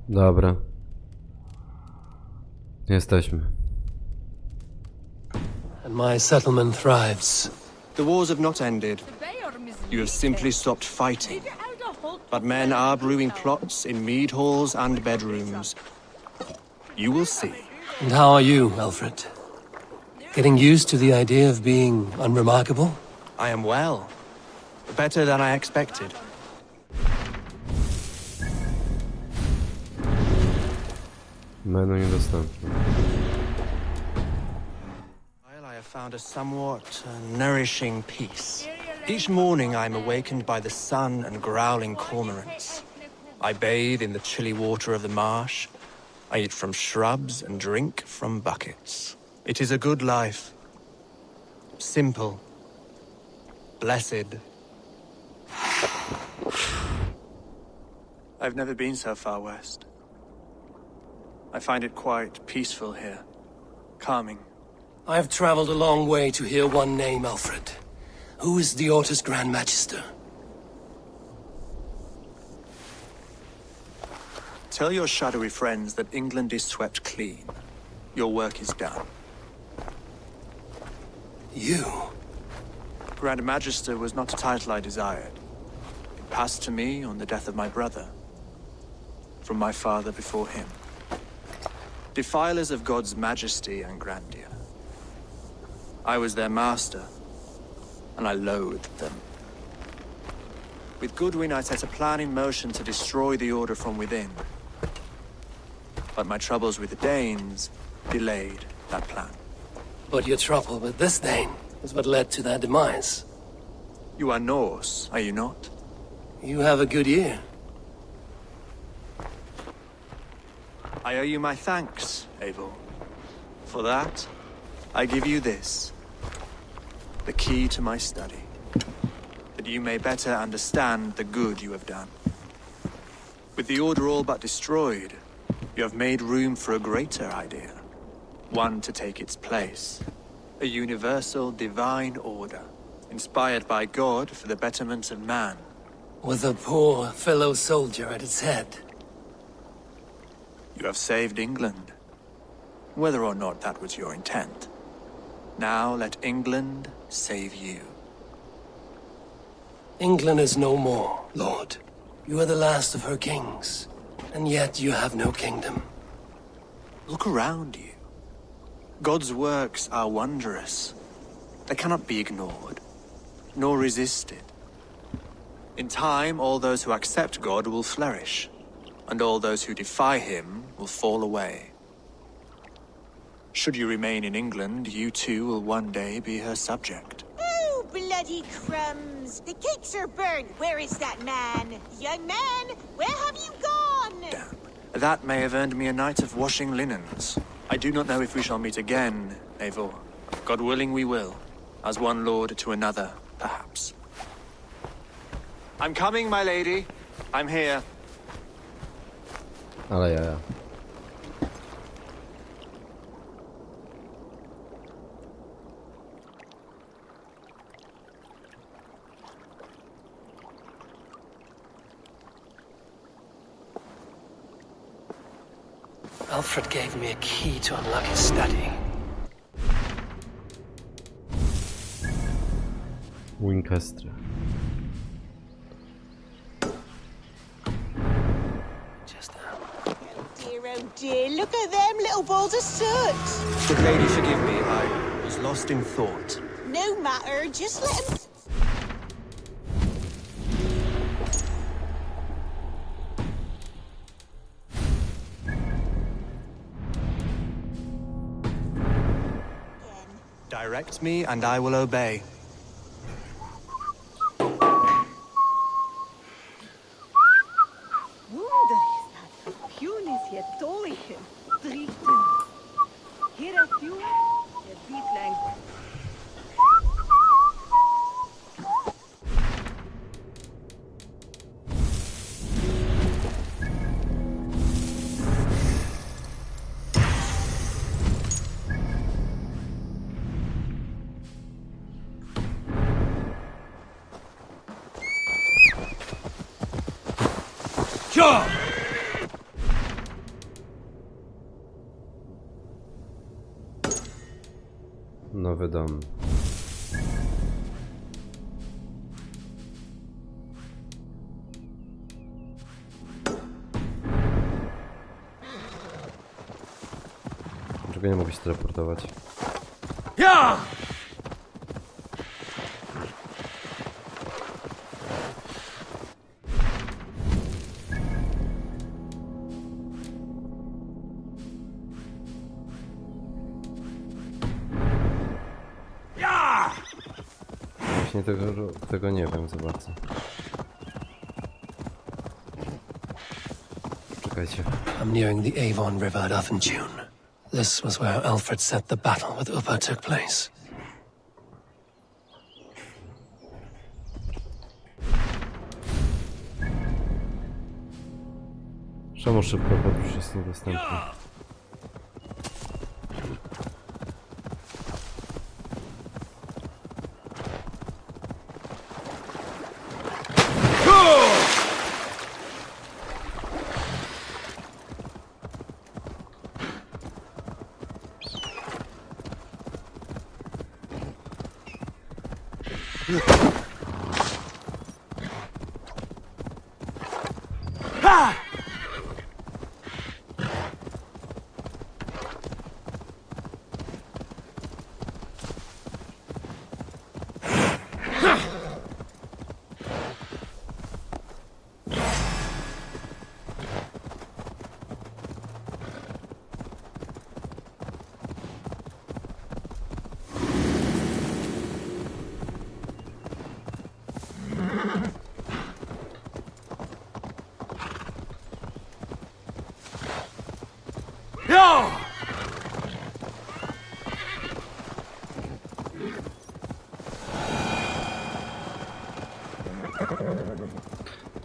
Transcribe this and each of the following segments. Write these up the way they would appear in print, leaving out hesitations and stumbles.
Dobra. Jesteśmy. And my settlement thrives. The wars have not ended. You have simply stopped fighting. But men are brewing plots in mead halls and bedrooms. You will see. And how are you, Alfred? Getting used to the idea of being unremarkable? I am well. Better than I expected. Menu niedostępne. While I have found a somewhat nourishing peace. Each morning I am awakened by the sun and growling cormorants. I bathe in the chilly water of the marsh. I eat from shrubs and drink from buckets. It is a good life. Simple. Blessed. I've never been so far west. I find it quite peaceful here. Calming. I've traveled a long way to hear one name, Alfred. Who is the Orta's Grand Magister? Tell your shadowy friends that England is swept clean. Your work is done. You? Grand Magister was not a title I desired. It passed to me on the death of my brother. From my father before him. Defilers of God's majesty and grandeur. I was their master, and I loathed them. With Goodwin, I set a plan in motion to destroy the Order from within. But my troubles with the Danes delayed that plan. But your trouble with this Dane is what led to their demise. You are Norse, are you not? You have a good ear. I owe you my thanks, Abel. For that, I give you this. The key to my study. That you may better understand the good you have done. With the Order all but destroyed, you have made room for a greater idea. One to take its place. A universal divine order, inspired by God for the betterment of man. With a poor fellow soldier at its head. You have saved England, whether or not that was your intent. Now let England save you. England is no more, Lord. You are the last of her kings, and yet you have no kingdom. Look around you. God's works are wondrous. They cannot be ignored, nor resisted. In time, all those who accept God will flourish, and all those who defy him will fall away. Should you remain in England, you too will one day be her subject. Oh, bloody crumbs! The cakes are burned. Where is that man? Young man, where have you gone? Damn. That may have earned me a night of washing linens. I do not know if we shall meet again, Eivor. God willing we will. As one lord to another, perhaps. I'm coming, my lady. I'm here. Ale jaja. Alfred gave me a key to unlock his study. Winchester. Just Dear, oh dear, look at them little balls of soot. Good lady, forgive me. I was lost in thought. No matter, just let him... Direct me, and I will obey. Wunder ist das. Pjun ist hier Dolchen. Drichten. Hier der Pjun, der Bieblein. Sure! Nowy dom. Dlaczego nie mogę się teleportować? Ja! Właśnie tego nie wiem za bardzo. Czekajcie. I'm nearing the Avon River at Uthentune. This was where Alfred said the battle with Uppa took place. Czemu szybko podróż jest niedostępny?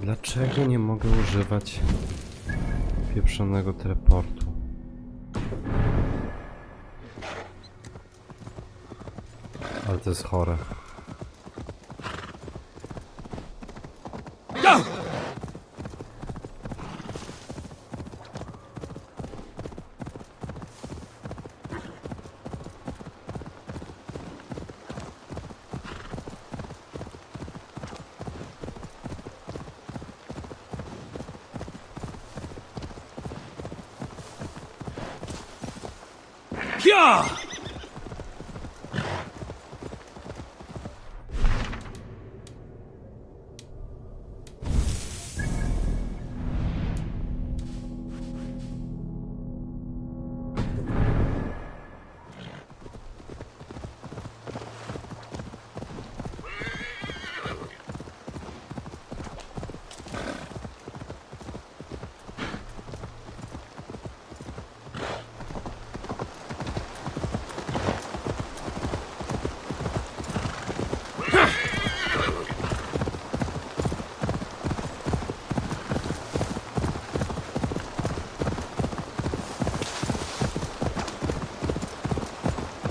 Dlaczego nie mogę używać pieprzonego teleportu? Ale to jest chore.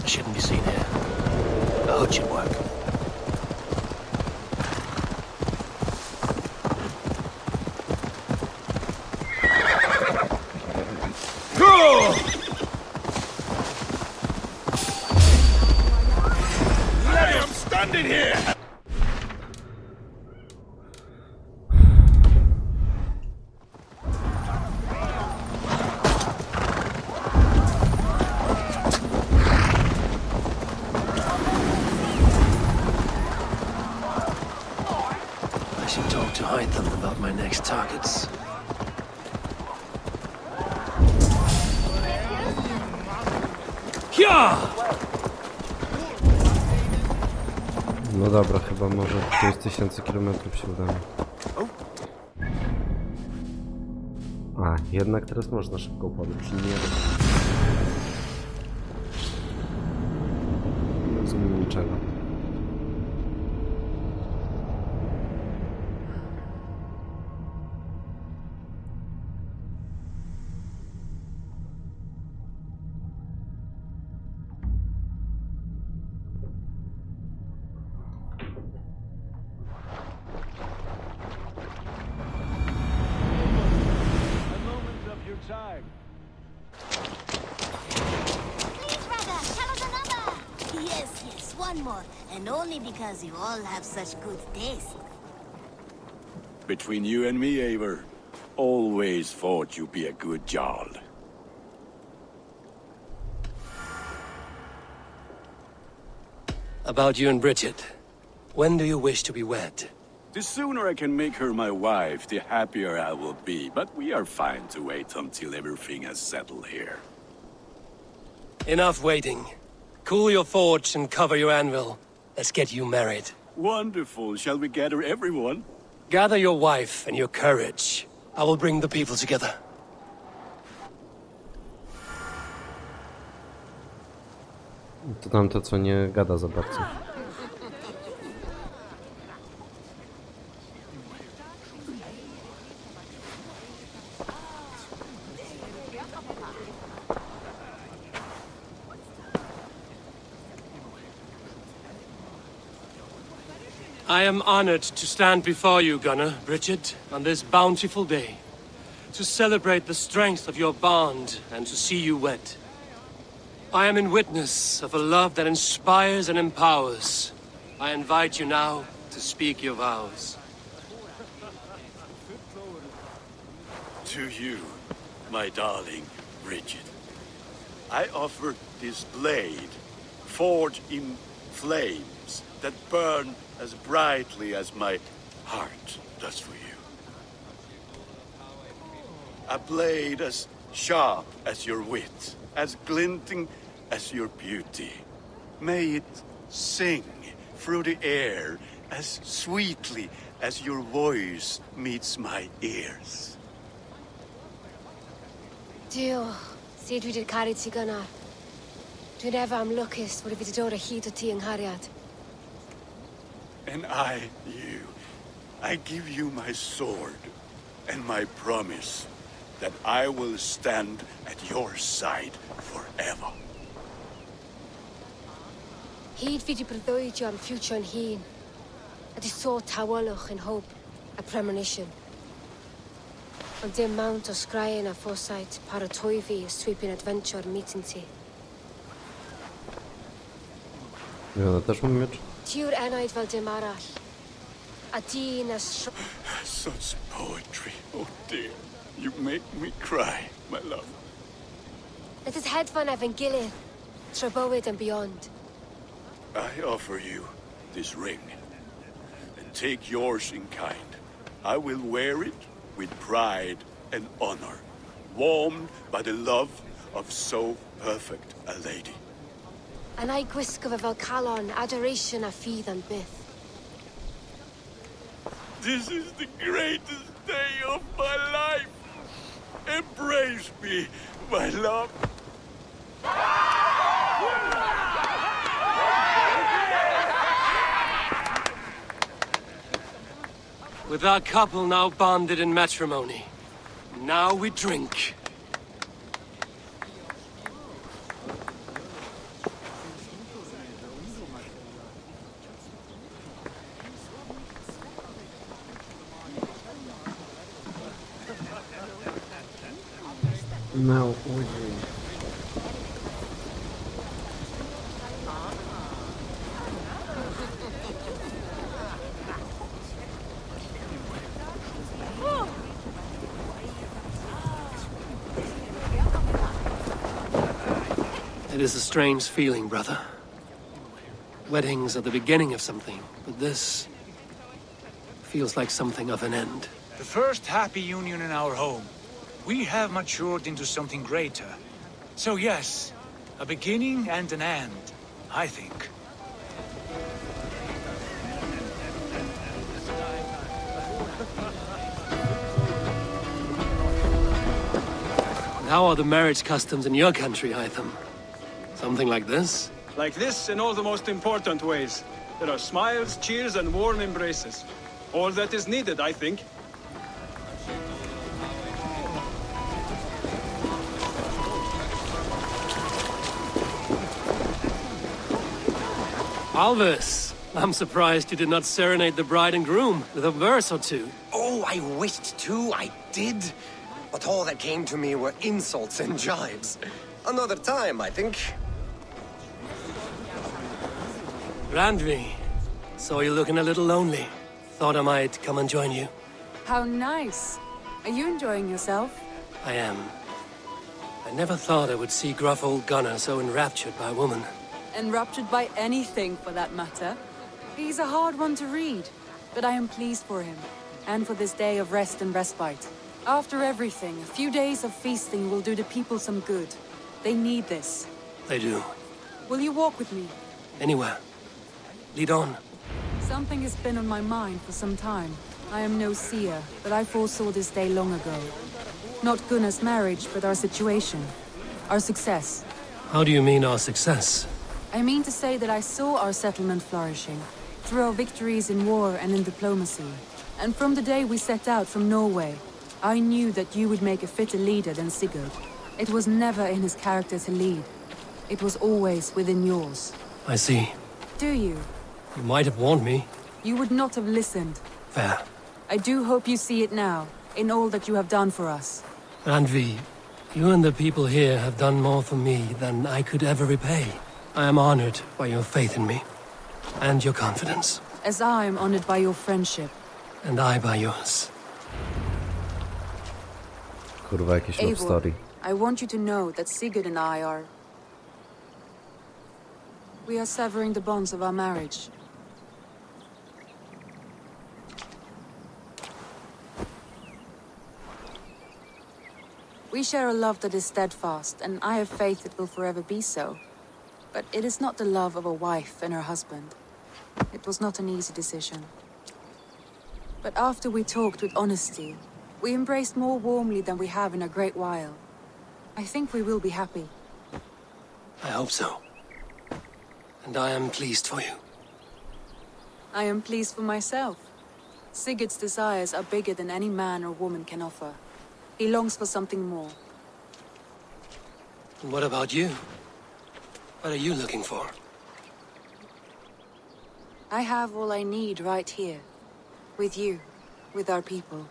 Shouldn't be seen here. A hood should work. I'm standing here! I should talk to Hytham about my next targets. No dobra, chyba może 5000 km się uda. A, jednak teraz można szybką podróż, nie rozumiem niczego. Please, brother, tell us another. one more, and only because you all have such good taste. Between you and me, Eivor, always thought you'd be a good jarl. About you and Bridget. When do you wish to be wed? The sooner I can make her my wife, the happier I will be. But we are fine to wait until everything has settled here. Enough waiting. Cool your forge and cover your anvil. Let's get you married. Wonderful. Shall we gather everyone? Gather your wife and your courage. I will bring the people together. To tamto, co nie gada za bardzo. I am honored to stand before you, Gunnar, Bridget, on this bountiful day. To celebrate the strength of your bond and to see you wed. I am in witness of a love that inspires and empowers. I invite you now to speak your vows. To you, my darling Bridget, I offer this blade, forged in flames that burn as brightly as my heart does for you. A blade as sharp as your wit, as glinting as your beauty. May it sing through the air as sweetly as your voice meets my ears. Dio, sé dwi 'di caru ti Gunnar. Dwi'n efo am lwcus bod fi 'di dod o hyd o ti yng nghariad. And I give you my sword and my promise that I will stand at your side forever. Hyd fi 'di breuddwydio am ffiwtio yn hun. A di so tawelwch yn hope a premonition. Ond dim mount o sgraen a foresight paratoi fi a sweeping adventure meeting ti. I ona też ma miecz? Tiw'r enaid fel dim arall. A dyn a Such poetry, oh dear. You make me cry, my love. Let us hedfan efo'n gilydd. Tra bywyd and beyond. I offer you this ring, and take yours in kind. I will wear it with pride and honor, warmed by the love of so perfect a lady. And I gwisgo fe fel calon, adoration a ffydd and byth. This is the greatest day of my life. Embrace me, my love. With our couple now bonded in matrimony, now we drink. No, It is a strange feeling, brother. Weddings are the beginning of something, but this feels like something of an end. The first happy union in our home. We have matured into something greater. So yes, a beginning and an end, I think. And how are the marriage customs in your country, Hytham? Something like this? Like this in all the most important ways. There are smiles, cheers, and warm embraces. All that is needed, I think. Alvis, I'm surprised you did not serenade the bride and groom with a verse or two. Oh, I wished to, I did. But all that came to me were insults and jibes. Another time, I think. Randvi, saw you looking a little lonely. Thought I might come and join you. How nice. Are you enjoying yourself? I am. I never thought I would see gruff old Gunnar so enraptured by a woman. Enraptured by anything, for that matter. He's a hard one to read, but I am pleased for him, and for this day of rest and respite. After everything, a few days of feasting will do the people some good. They need this. They do. Will you walk with me? Anywhere. Lead on. Something has been on my mind for some time. I am no seer, but I foresaw this day long ago. Not Gunnar's marriage, but our situation. Our success. How do you mean our success? I mean to say that I saw our settlement flourishing, through our victories in war and in diplomacy. And from the day we set out from Norway, I knew that you would make a fitter leader than Sigurd. It was never in his character to lead. It was always within yours. I see. Do you? You might have warned me. You would not have listened. Fair. I do hope you see it now, in all that you have done for us. Randvi, you and the people here have done more for me than I could ever repay. I am honored by your faith in me, and your confidence. As I am honored by your friendship. And I by yours. Kurwa, jakieś love story. I want you to know that Sigurd and I are... We are severing the bonds of our marriage. We share a love that is steadfast, and I have faith it will forever be so. But it is not the love of a wife and her husband. It was not an easy decision. But after we talked with honesty, we embraced more warmly than we have in a great while. I think we will be happy. I hope so. And I am pleased for you. I am pleased for myself. Sigurd's desires are bigger than any man or woman can offer. He longs for something more. And what about you? What are you looking for? I have all I need right here. With you. With our people.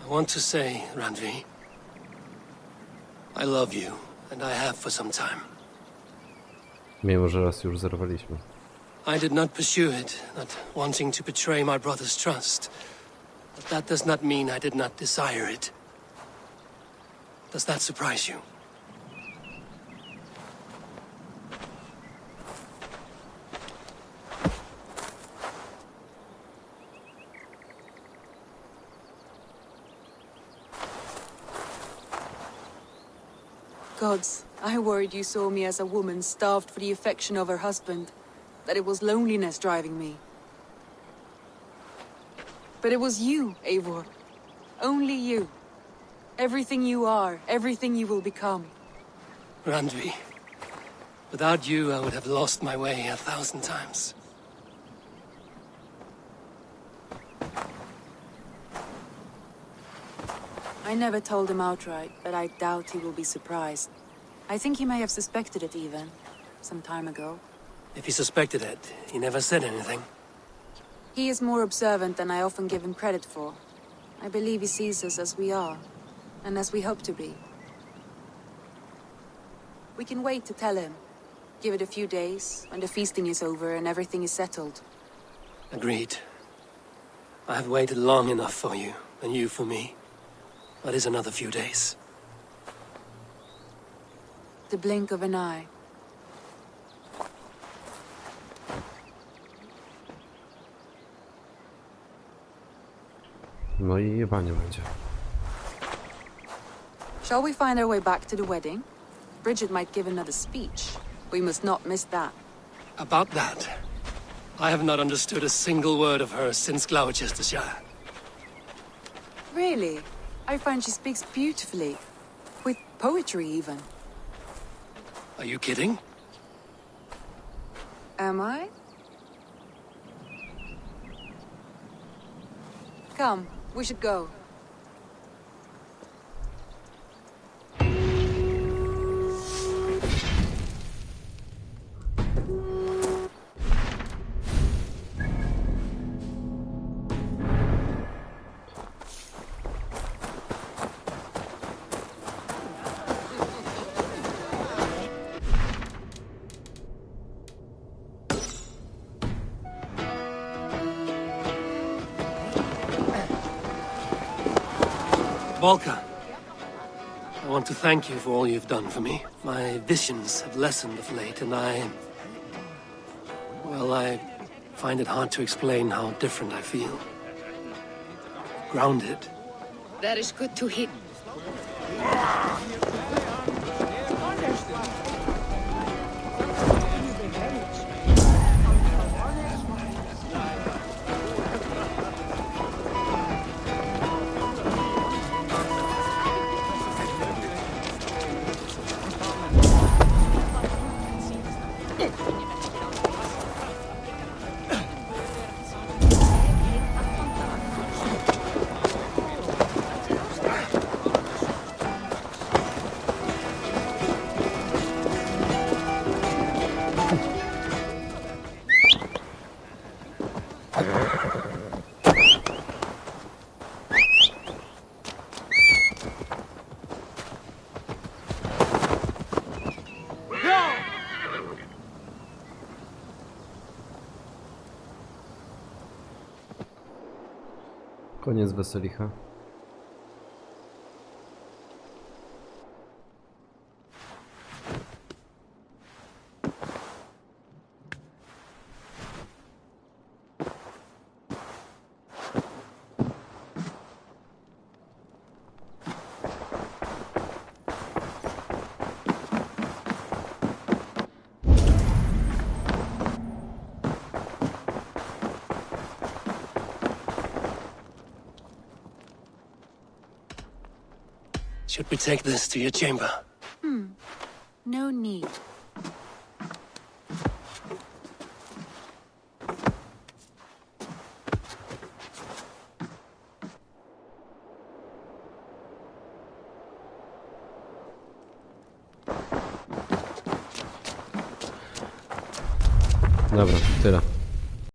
I want to say, Randvi, I love you, and I have for some time. Mimo, że raz już zerwaliśmy. I did not pursue it, not wanting to betray my brother's trust. But that does not mean I did not desire it. Does that surprise you? Gods, I worried you saw me as a woman starved for the affection of her husband. That it was loneliness driving me. But it was you, Eivor. Only you. Everything you are, everything you will become. Randvi, without you I would have lost my way 1,000 times. I never told him outright, but I doubt he will be surprised. I think he may have suspected it even, some time ago. If he suspected it, he never said anything. He is more observant than I often give him credit for. I believe he sees us as we are, and as we hope to be. We can wait to tell him. Give it a few days, when the feasting is over and everything is settled. Agreed. I have waited long enough for you, and you for me. What is another few days? The blink of an eye. No i jebanie będzie. Shall we find our way back to the wedding? Bridget might give another speech. We must not miss that. About that, I have not understood a single word of hers since Gloucestershire. Really? I find she speaks beautifully. With poetry, even. Are you kidding? Am I? Come, we should go. Volka, I want to thank you for all you've done for me. My visions have lessened of late, and I find it hard to explain how different I feel. Grounded. That is good to hear. Koniec weselicha. Should we take this to your chamber? No need. Dobra, tyle.